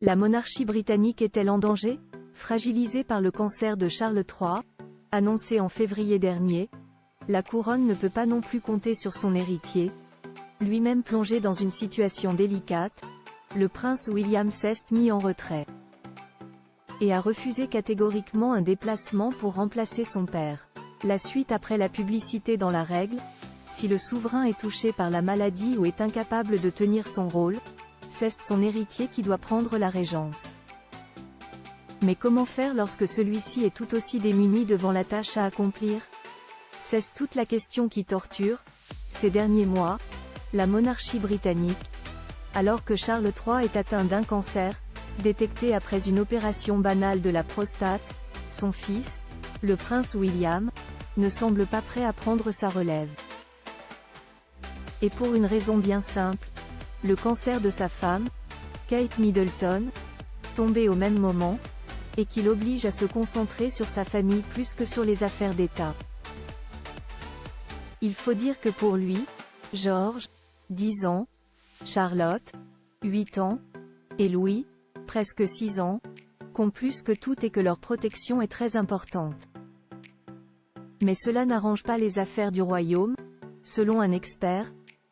La monarchie britannique est-elle en danger? Fragilisée par le cancer de Charles III, annoncé en février dernier, la couronne ne peut pas non plus compter sur son héritier, lui-même plongé dans une situation délicate, le prince William VI mis en retrait, et a refusé catégoriquement un déplacement pour remplacer son père. La suite après la publicité dans la règle, si le souverain est touché par la maladie ou est incapable de tenir son rôle, c'est son héritier qui doit prendre la régence. Mais comment faire lorsque celui-ci est tout aussi démuni devant la tâche à accomplir? C'est toute la question qui torture, ces derniers mois, la monarchie britannique, alors que Charles III est atteint d'un cancer, détecté après une opération banale de la prostate. Son fils, le prince William, ne semble pas prêt à prendre sa relève. Et pour une raison bien simple, le cancer de sa femme, Kate Middleton, tombé au même moment, et qui l'oblige à se concentrer sur sa famille plus que sur les affaires d'État. Il faut dire que pour lui, George, 10 ans, Charlotte, 8 ans, et Louis, presque 6 ans, comptent plus que tout et que leur protection est très importante. Mais cela n'arrange pas les affaires du royaume. Selon un expert,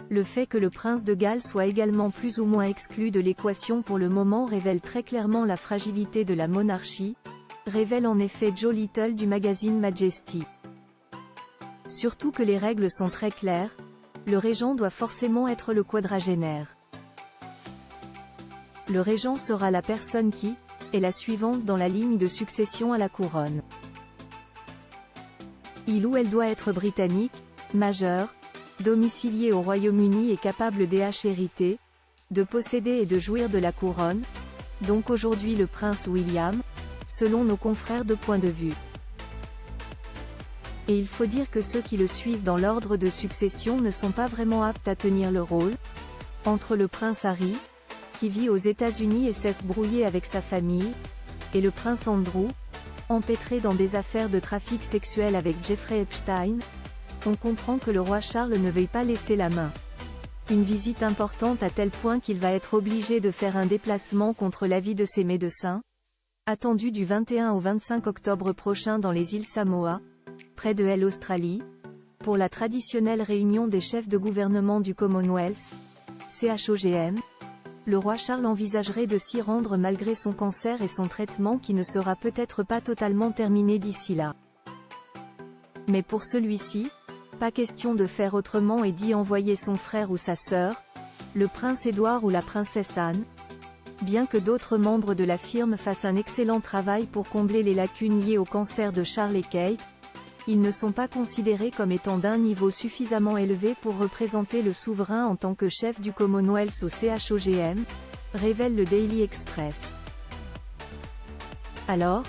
le fait que le prince de Galles soit également plus ou moins exclu de l'équation pour le moment révèle très clairement la fragilité de la monarchie, révèle en effet Joe Little du magazine Majesty. Surtout que les règles sont très claires, le régent doit forcément être le quadragénaire. Le régent sera la personne qui est la suivante dans la ligne de succession à la couronne. Il ou elle doit être britannique, majeur, domicilié au Royaume-Uni et capable d'hériter, de posséder et de jouir de la couronne, donc aujourd'hui le prince William, selon nos confrères de point de vue. Et il faut dire que ceux qui le suivent dans l'ordre de succession ne sont pas vraiment aptes à tenir le rôle, entre le prince Harry, qui vit aux États-Unis et cesse brouillé avec sa famille, et le prince Andrew, empêtré dans des affaires de trafic sexuel avec Jeffrey Epstein, on comprend que le roi Charles ne veuille pas laisser la main. Une visite importante à tel point qu'il va être obligé de faire un déplacement contre l'avis de ses médecins, attendu du 21 au 25 octobre prochain dans les îles Samoa, près de l'Australie, pour la traditionnelle réunion des chefs de gouvernement du Commonwealth, CHOGM. Le roi Charles envisagerait de s'y rendre malgré son cancer et son traitement qui ne sera peut-être pas totalement terminé d'ici là. Mais pour celui-ci, pas question de faire autrement et d'y envoyer son frère ou sa sœur, le prince Édouard ou la princesse Anne. Bien que d'autres membres de la firme fassent un excellent travail pour combler les lacunes liées au cancer de Charles et Kate, ils ne sont pas considérés comme étant d'un niveau suffisamment élevé pour représenter le souverain en tant que chef du Commonwealth au CHOGM, révèle le Daily Express. Alors,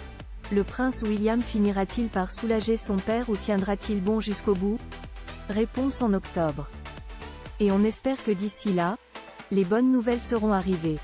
le prince William finira-t-il par soulager son père ou tiendra-t-il bon jusqu'au bout? Réponse en octobre. Et on espère que d'ici là, les bonnes nouvelles seront arrivées.